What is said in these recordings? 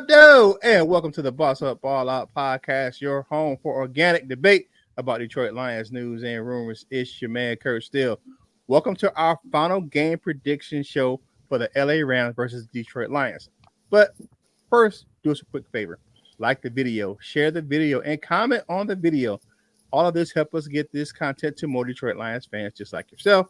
up, though? And welcome to the Boss Up Ball Out podcast, your home for organic debate about Detroit Lions news and rumors. It's your man, Kurt Steele. Welcome to our final game prediction show for the LA Rams versus Detroit Lions. But first, do us a quick favor. Like the video, share the video, and comment on the video. All of this helps us get this content to more Detroit Lions fans just like yourself.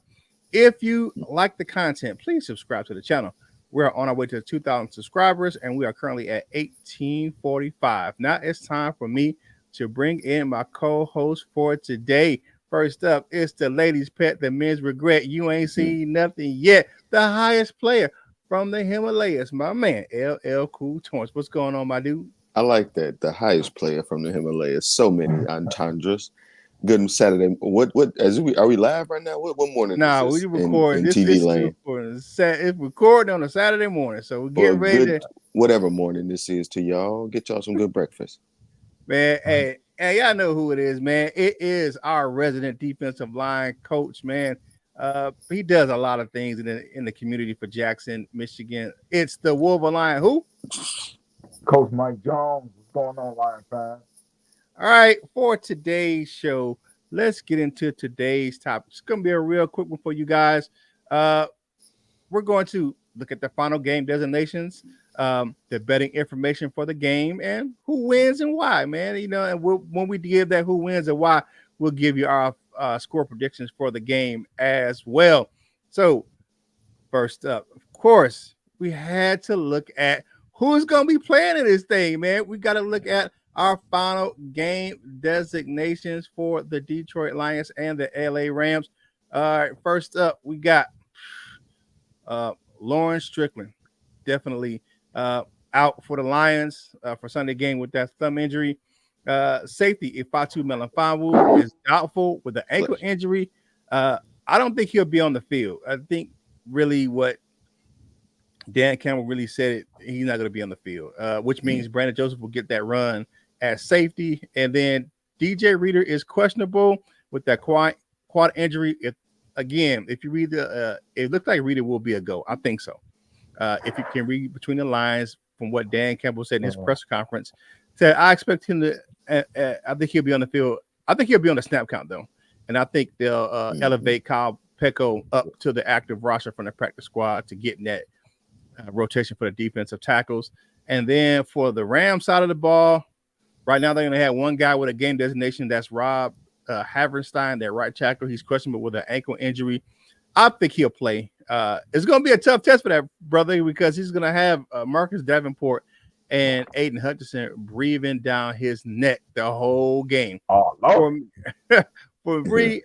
If you like the content, please subscribe to the channel. We're on our way to 2,000 subscribers, and we are currently at 1845. Now it's time for me to bring in my co-host for today. First up, it's the ladies' pet, the men's regret. You ain't seen nothing yet. The highest player from the Himalayas, my man, LL Cool Torrance. What's going on, my dude? I like that. The highest player from the Himalayas. So many entendres. Good Saturday. What? Are we live right now? What morning is Nah, this we record. in This TV is land? it's recording on a Saturday morning, so we're Or getting a ready good to. whatever morning this is to y'all. Get y'all some good breakfast. Man, hey, y'all know who it is, man. It is our resident defensive line coach, man. He does a lot of things in the community for Jackson, Michigan. It's the Wolverine. Who? Coach Mike Jones, what's going on, Lion fans? All right, for today's show, let's get into today's topic. It's gonna be a real quick one for you guys. Uh, we're going to look at the final game designations, the betting information for the game, and who wins and why, man. And when we give that who wins and why, we'll give you our score predictions for the game as well. So, first up, of course, we had to look at who's going to be playing in this thing, man. We got to look at our final game designations for the Detroit Lions and the LA Rams. All right, first up, we got Lawrence Strickland, definitely out for the Lions for Sunday game with that thumb injury. Safety Ifatu Melifonwu is doubtful with the ankle injury. I don't think he'll be on the field. I think really what Dan Campbell really said it, he's not going to be on the field, which means Brandon Joseph will get that run at safety. And then DJ Reader is questionable with that quad injury. If you read it looks like Reader will be a go. I think so. If you can read between the lines from what Dan Campbell said in his press conference, said I expect him to. I think he'll be on the field. I think he'll be on the snap count though, and I think they'll elevate Kyle Pecco up to the active roster from the practice squad to get in that rotation for the defensive tackles. And then for the Rams side of the ball, right now they're going to have one guy with a game designation. That's Rob Haverstein, that right tackle. He's questionable with an ankle injury. I think he'll play. It's going to be a tough test for that brother because he's going to have Marcus Davenport and Aiden Hutchinson breathing down his neck the whole game. Oh, Lord. For me,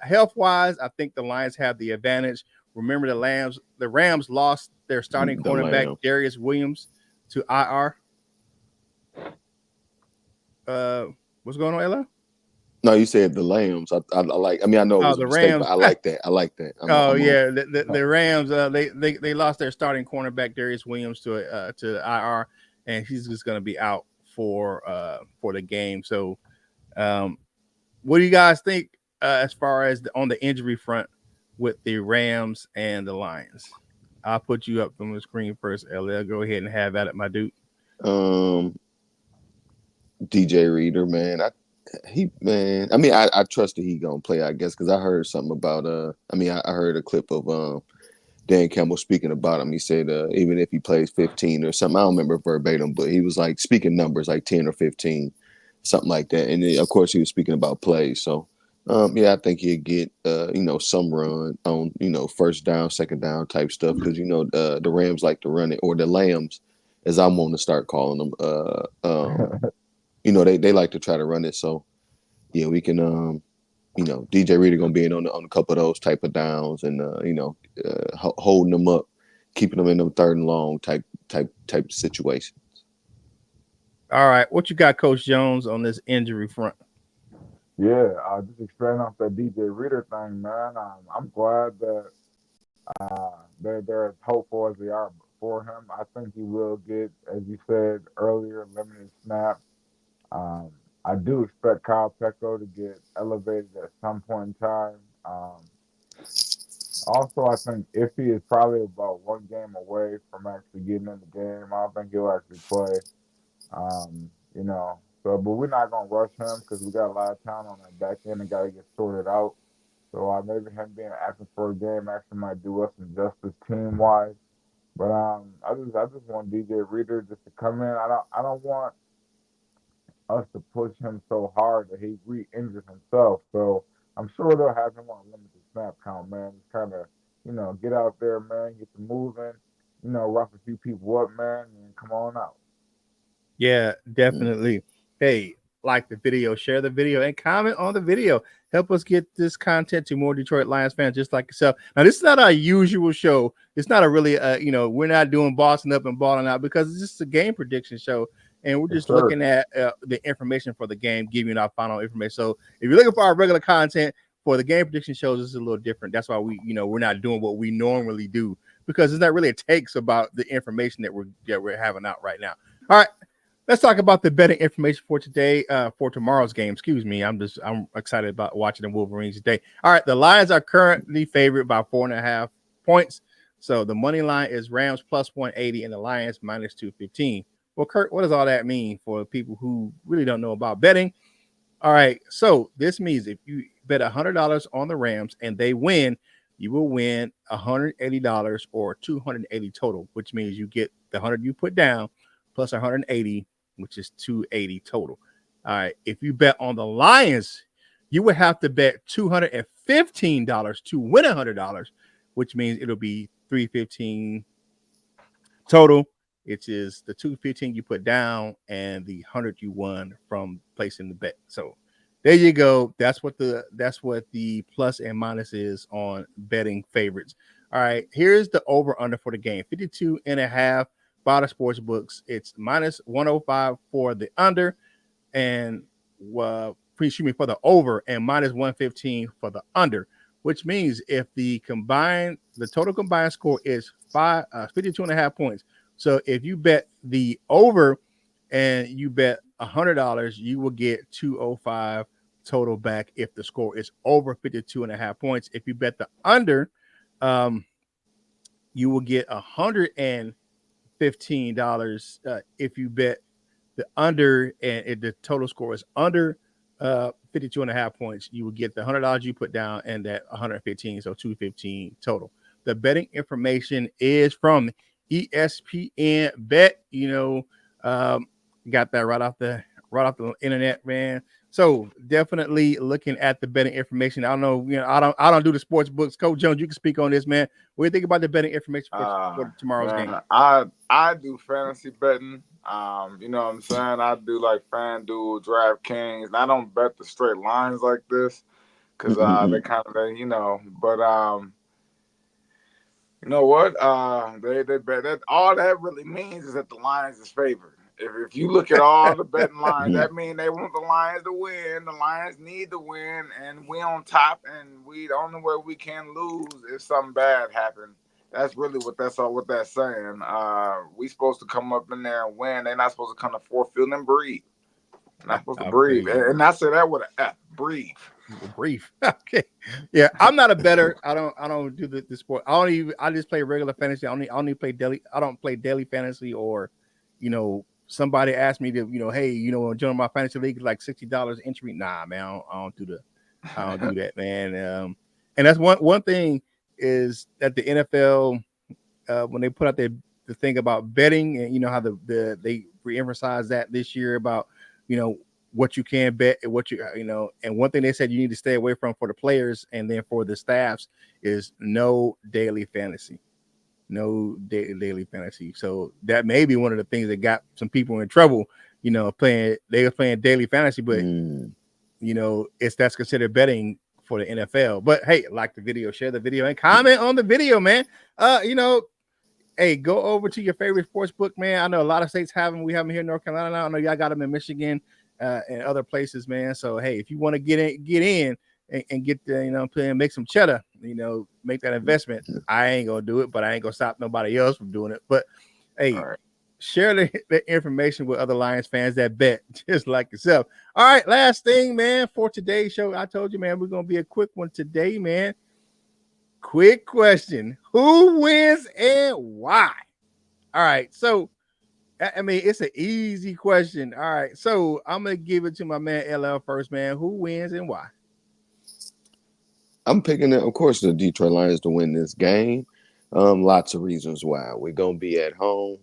health-wise, I think the Lions have the advantage. Remember, the Rams lost their starting cornerback Darius Williams to IR. What's going on, Ella? No, you said the Lambs. I like. I mean, I know it was the a mistake, Rams. but I like that. I like that. The Rams. They lost their starting cornerback Darius Williams to IR, and he's just going to be out for the game. So, what do you guys think as far as on the injury front with the Rams and the Lions? I'll put you up from the screen first, LL. Go ahead and have at it, my dude. DJ Reader, man. I mean, I trust that he gonna play, I guess, because I heard something about I heard a clip of Dan Campbell speaking about him. He said even if he plays 15 or something, I don't remember verbatim, but he was like speaking numbers like 10 or 15, something like that. And then, of course, he was speaking about plays. So I think he'll get some run on first down, second down type stuff because the Rams like to run it, or the Lambs, as I'm want to start calling them. They like to try to run it. So yeah, we can DJ Reader gonna be in on a couple of those type of downs and holding them up, keeping them in them third and long type situations. All right, what you got, Coach Jones, on this injury front? Yeah, just expanding off that DJ Reader thing, man. I'm glad that they're as hopeful as they are for him. I think he will get, as you said earlier, limited snaps. I do expect Kyle Pecco to get elevated at some point in time. Also, I think Iffy is probably about one game away from actually getting in the game. I don't think he'll actually play. You know, so but we're not gonna rush him because we got a lot of talent on that back end and got to get sorted out. So maybe him being active for a game actually might do us some justice team wise. But I just want DJ Reader just to come in. I don't want us to push him so hard that he re-injures himself. So I'm sure they'll have him on a limited snap count, man. Just kind of, get out there, man, get to moving, rough a few people up, man, and come on out. Yeah, Mm. definitely. Hey, like the video, share the video, and comment on the video. Help us get this content to more Detroit Lions fans just like yourself. Now, this is not our usual show. It's not a really, we're not doing bossing up and balling out because it's just a game prediction show. And we're Yes, just sir. looking at the information for the game, giving our final information. So if you're looking for our regular content for the game prediction shows, this is a little different. That's why we're not doing what we normally do because it's not really a takes about the information that we're having out right now. All right, let's talk about the betting information for today, for tomorrow's game. Excuse me. I'm excited about watching the Wolverines today. All right, the Lions are currently favored by 4.5 points. So the money line is Rams plus 180 and the Lions minus 215. Well, Kurt, what does all that mean for people who really don't know about betting? All right, so this means if you bet $100 on the Rams and they win, you will win $180 or 280 total, which means you get the 100 you put down plus 180, which is 280 total. All right, if you bet on the Lions, you would have to bet $215 to win $100, which means it'll be 315 total. It is the 215 you put down and the 100 you won from placing the bet. So there you go. That's what the plus and minus is on betting favorites. All right, here's the over under for the game. 52 and a half by the sports books. It's minus 105 for the under and excuse me, for the over and minus 115 for the under, which means if the total combined score is 52 and a half points. So if you bet the over and you bet $100, you will get 205 total back if the score is over 52 and a half points. If you bet the under, um, you will get $115 if you bet the under and if the total score is under 52 and a half points, you will get the $100 you put down and that 115, so 215 total. The betting information is from ESPN Bet. Got that right off the internet, man. So definitely looking at the betting information. I don't know, I don't do the sports books. Coach Jones, you can speak on this, man. What do you think about the betting information for tomorrow's game? Man, I do fantasy betting. You know what I'm saying? I do like FanDuel, DraftKings. And I don't bet the straight lines like this because they kind of But you know what? They bet that all that really means is that the Lions is favored. If you look at all the betting lines, that means they want the Lions to win. The Lions need to win, and we on top. And we the only way we can lose if something bad happens. That's really what that's saying. We supposed to come up in there and win. They're not supposed to come to Fort Field and breathe. Not supposed to I feel breathe. you. And I say that with an F. Breathe. Brief. Okay. Yeah, I'm not a better. I don't do the sport. I just play regular fantasy. I only play daily. I don't play daily fantasy or, somebody asked me to, hey, join my fantasy league like $60 entry. Nah, man, I don't do that, man. And that's one thing is that the NFL when they put out the thing about betting and how they reemphasize that this year about you know what you can bet and what and one thing they said you need to stay away from for the players and then for the staffs is no daily fantasy, no daily fantasy. So that may be one of the things that got some people in trouble. They were playing daily fantasy, but that's considered betting for the NFL. But hey, like the video, share the video, and comment on the video, man. Hey, go over to your favorite sports book, man. I know a lot of states have them. We have them here in North Carolina now. I know y'all got them in Michigan and other places, man. So hey, if you want to get in and get the play and make some cheddar, make that investment. I ain't gonna do it, but I ain't gonna stop nobody else from doing it. But hey, All share the information with other Lions fans that bet just like yourself. All right, last thing, man, for today's show. I told you, man, we're gonna be a quick one today, man. Quick question: who wins and why? All right, so I mean it's an easy question. All right, so I'm gonna give it to my man LL first, man. Who wins and why? I'm picking it, of course, the Detroit Lions to win this game. Lots of reasons why. We're gonna be at home.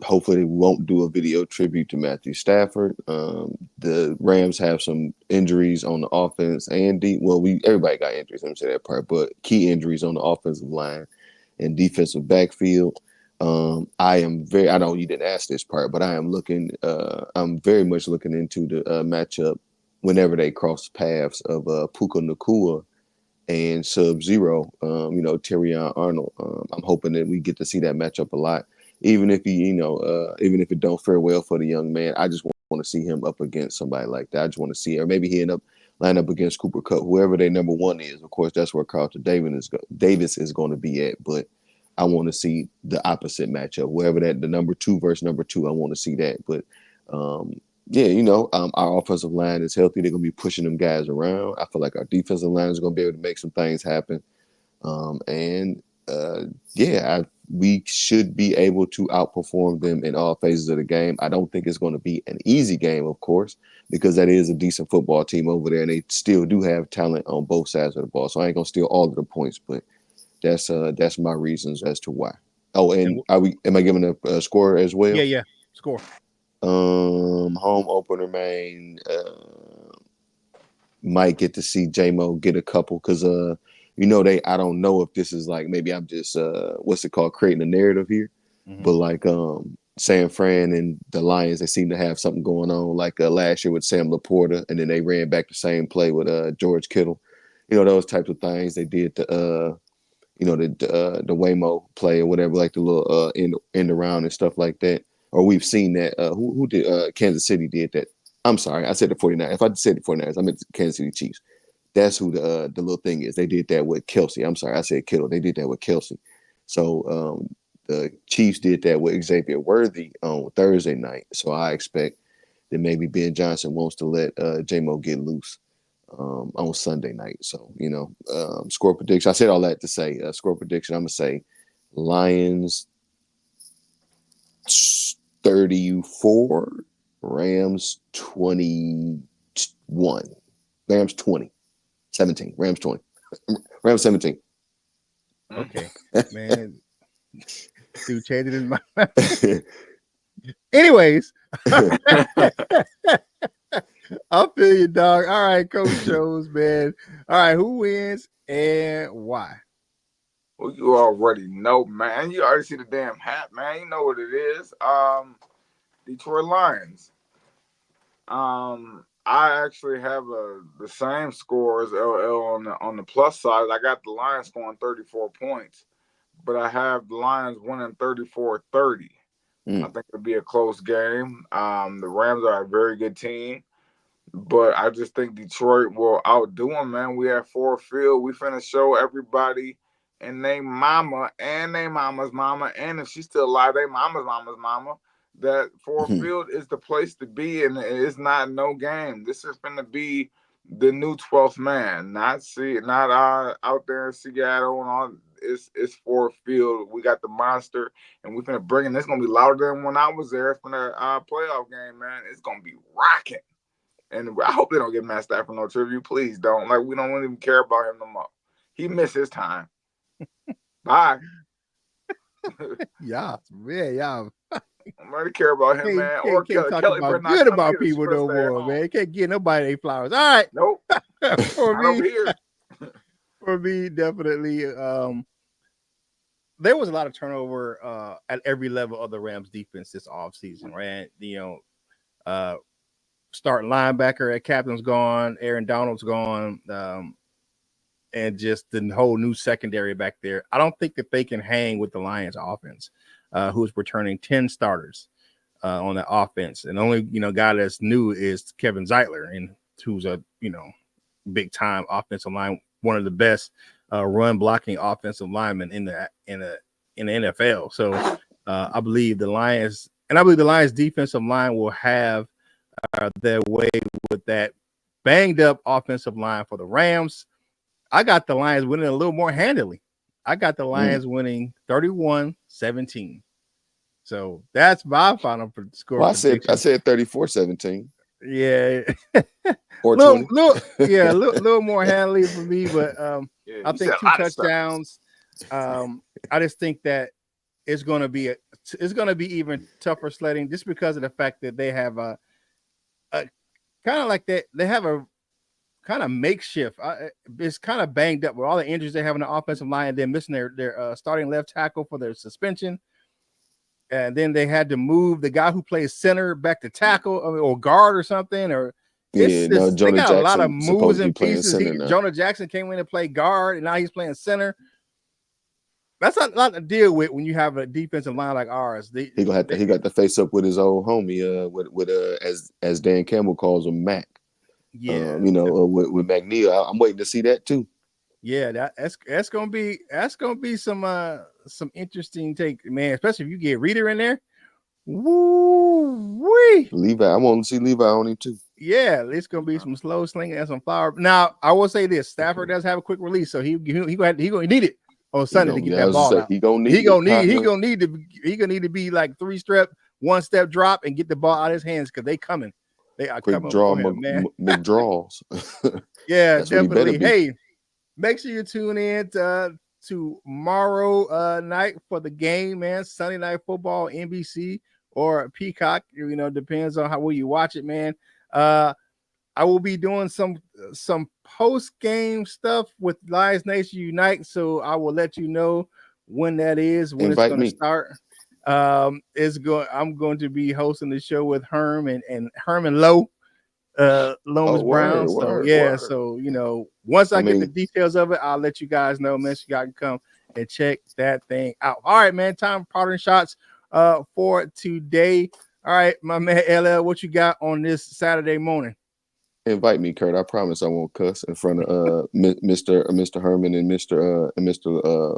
Hopefully, we won't do a video tribute to Matthew Stafford. The Rams have some injuries on the offense and well, we everybody got injuries. Let me say that part, but key injuries on the offensive line and defensive backfield. I am very. I know you didn't ask this part, but I am looking. I'm very much looking into the matchup whenever they cross paths of Puka Nakua and Sub Zero, Terrion Arnold. I'm hoping that we get to see that matchup a lot. Even if even if it don't fare well for the young man, I just want to see him up against somebody like that. I just want to see, or maybe he end up line up against Cooper Cup, whoever their number one is. Of course, that's where Carlton Davis is going to be at. But I want to see the opposite matchup, wherever that the number two versus number two. I want to see that. But yeah, our offensive line is healthy. They're going to be pushing them guys around. I feel like our defensive line is going to be able to make some things happen. And yeah, we should be able to outperform them in all phases of the game. I don't think it's going to be an easy game, of course, because that is a decent football team over there, and they still do have talent on both sides of the ball. So I ain't gonna steal all of the points, but that's my reasons as to why. Oh, and am I giving a score as well? Yeah, score. Home opener, man. Might get to see J-Mo get a couple because I don't know if this is like maybe I'm just what's it called, creating a narrative here. But like San Fran and the Lions, they seem to have something going on like last year with Sam Laporta, and then they ran back the same play with George Kittle. Those types of things. They did the Waymo play or whatever, like the little end around and stuff like that. Or we've seen that. Who did Kansas City did that? I'm sorry, I said the 49ers. If I said the 49ers, I meant the Kansas City Chiefs. That's who the little thing is. They did that with Kelsey. I'm sorry, I said Kittle. They did that with Kelsey. So the Chiefs did that with Xavier Worthy on Thursday night. So I expect that maybe Ben Johnson wants to let J-Mo get loose on Sunday night. So, score prediction. I said all that to say score prediction. I'm going to say Lions 34, Rams 21. Rams 20. 17. Rams 20. Rams 17. Okay, man. Dude, changing his mind. Anyways, I feel you, dog. All right, Coach Jones, man. All right, who wins and why? Well, you already know, man. You already see the damn hat, man. You know what it is. Detroit Lions. I actually have the same score as LL on the plus side. I got the Lions scoring 34 points, but I have the Lions winning 34-30. I think it'll be a close game. The Rams are a very good team. But I just think Detroit will outdo them, man. We have Ford Field. We finna show everybody and they mama and they mama's mama, and if she's still alive, they mama's mama, that Ford Field is the place to be, and it's not no game. This is gonna be the new 12th man, not out there in Seattle and all. It's Ford Field. We got the monster, and we're gonna bring it. It's gonna be louder than when I was there for the playoff game, man. It's gonna be rocking. And I hope they don't get Matt Stafford no tribute. Please don't. Like, we don't even care about him no more. He missed his time. Bye. Yeah, man, y'all. I'm ready to care about him, man. Or Can't talk Kelly about not good come about either. She people better no stay at more, home. man. Can't get nobody their flowers. All right. Nope. for Not over me, here. for me, definitely. There was a lot of turnover at every level of the Rams defense this offseason, right? Starting linebacker at captain's gone, Aaron Donald's gone, and just the whole new secondary back there. I don't think that they can hang with the Lions offense, who's returning 10 starters on that offense. And the only, guy that's new is Kevin Zeitler, and who's a, big time offensive line, one of the best run blocking offensive linemen in the NFL. So I believe the Lions defensive line will have their way with that banged up offensive line for the Rams. I got the Lions winning a little more handily. I got the Lions winning 31-17. So that's my final score Well, I prediction. said 34-17 Yeah, or little, 20. little, yeah, little more handily for me, but Yeah, I you said think a two lot of stuff. touchdowns. I just think that it's going to be it's going to be even tougher sledding just because of the fact that they have a kind of like that. They have a kind of makeshift. It's kind of banged up with all the injuries they have in the offensive line, and then missing their starting left tackle for their suspension. And then they had to move the guy who plays center back to tackle or guard or something. Or Yeah, now they Jonah got a lot of Jackson moves supposed to be and playing pieces. center now. Jonah Jackson came in to play guard, and now he's playing center. That's a lot to deal with when you have a defensive line like ours. He got to face up with his old homie, with as Dan Campbell calls him, Mac. Yeah, With McNeil. I'm waiting to see that too. yeah, that's gonna be some interesting take, man. Especially if you get Reader in there. Woo wee! Levi, I want to see Levi on him too. Yeah, it's gonna be some slow slinging and some flower. Now, I will say this: Stafford does have a quick release, so he gonna need it on Sunday to get I that was just ball say out. he gonna need it, partner. He gonna need to be like 3-step, 1-step drop and get the ball out of his hands because they coming. They are Quick coming draw for him, man. McDraws. Yeah, That's what he better definitely. be. Hey, make sure you tune in tomorrow night for the game, man. Sunday Night Football, NBC or Peacock. Depends on how well you watch it, man. I will be doing some post game stuff with Lions Nation Unite, so I will let you know when that is, when it's Invite going to me. start. I'm going to be hosting the show with Herm and Herman Lowe, Oh, Lomas Brown. word, So word, yeah, word. so once I I get the mean, details of it, I'll let you guys know, man. So you guys can come and check that thing out. All right, man. Time for parting shots for today. All right, my man LL, what you got on this Saturday morning? invite me, Kurt. I promise I won't cuss in front of Mr. Herman and Mr.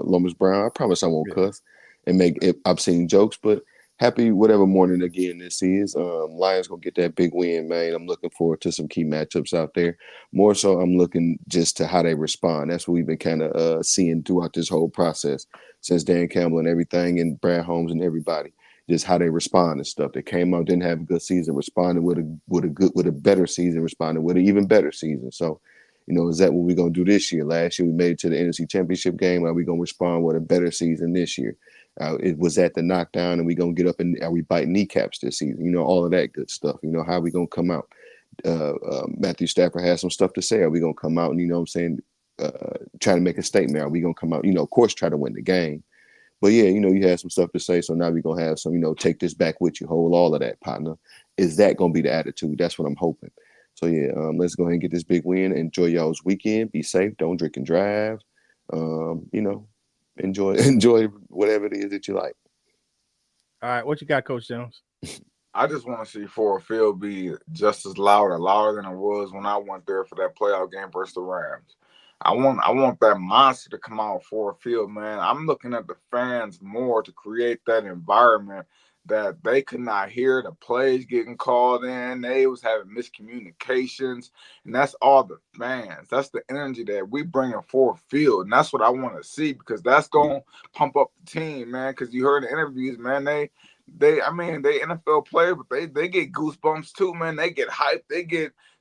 Lomas Brown. I promise I won't Yeah. cuss and make obscene jokes. But happy whatever morning again this is. Lions gonna get that big win, man. I'm looking forward to some key matchups out there. More so, I'm looking just to how they respond. That's what we've been kind of seeing throughout this whole process since Dan Campbell and everything, and Brad Holmes and everybody. Just how they respond and stuff. They came out, didn't have a good season, responded with a better season, responded with an even better season. So, is that what we're gonna do this year? Last year we made it to the NFC Championship game. Are we gonna respond with a better season this year? It was at the knockdown, and we gonna get up and are we biting kneecaps this season? All of that good stuff. How are we gonna come out? Matthew Stafford has some stuff to say. Are we gonna come out and what I'm saying, try to make a statement? Are we gonna come out? Of course, try to win the game. But yeah, you had some stuff to say, so now we're gonna have some, take this back with you, hold all of that, partner. Is that gonna be the attitude? That's what I'm hoping. So yeah, let's go ahead and get this big win. Enjoy y'all's weekend. Be safe. Don't drink and drive. Enjoy whatever it is that you like. All right, what you got, Coach Jones? I just want to see Ford Field be just as loud or louder than it was when I went there for that playoff game versus the Rams. I want that monster to come out Ford Field, man. I'm looking at the fans more to create that environment that they could not hear the plays getting called in. They was having miscommunications, and that's all the fans. That's the energy that we bring in Ford Field, and that's what I want to see because that's going to pump up the team, man. Because you heard the interviews, man. I mean, they NFL players, but they get goosebumps too, man. They get hyped.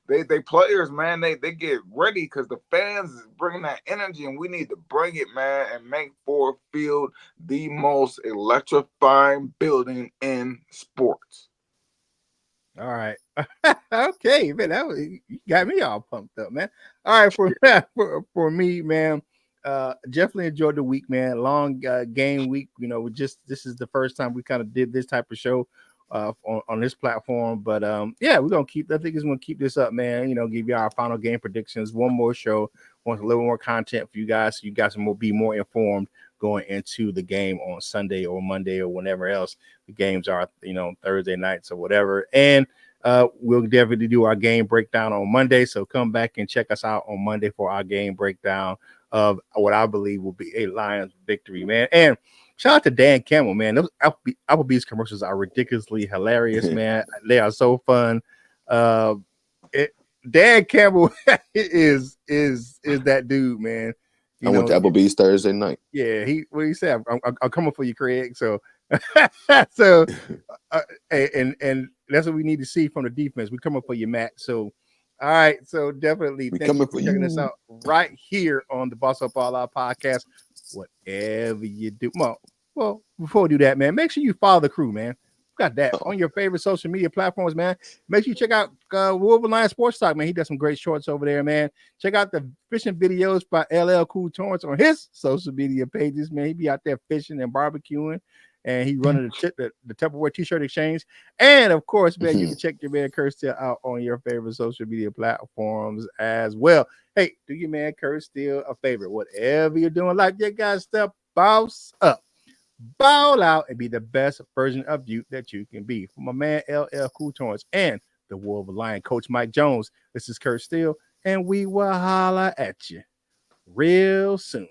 They players, man. They get ready because the fans is bringing that energy, and we need to bring it, man, and make Ford Field the most electrifying building in sports. All right. Okay, man, you got me all pumped up, man. All right, for me, man, definitely enjoyed the week, man. Long game week. This is the first time we kind of did this type of show on this platform. But yeah, we're gonna keep. I think it's gonna keep this up, man. Give you our final game predictions. One more show, want a little more content for you guys, so you guys will be more informed going into the game on Sunday or Monday or whenever else the games are, Thursday nights or whatever. And we'll definitely do our game breakdown on Monday. So come back and check us out on Monday for our game breakdown of what I believe will be a Lions victory, man. And shout out to Dan Campbell, man. Those Applebee's commercials are ridiculously hilarious, man. They are so fun. It Dan Campbell is that dude, man. I You went know, to Applebee's Thursday night. yeah. He what he said. I'm coming for you, Craig. So, so, uh, and that's what we need to see from the defense. We coming for you, Matt. So, all right. So definitely, We thank you coming for for checking us you. out right here on the Boss Up All Out podcast. Whatever you do, well, before we do that, man, make sure you follow the crew, man. Got that Oh. on your favorite social media platforms, man. Make sure you check out Wolverine Sports Talk, man. He does some great shorts over there, man. Check out the fishing videos by LL Cool Torrance on his social media pages, man. He be out there fishing and barbecuing, and he running the Tupperware T-shirt exchange. And of course, man, you can check your man Kurt Steele out on your favorite social media platforms as well. Hey, do your man Kurt Steele a favor. Whatever you're doing, like you got step boss up. Bow out and be the best version of you that you can be. For my man LL Cool Torrance and the Wolverine Coach Mike Jones, this is Kurt Steele, and we will holla at you real soon.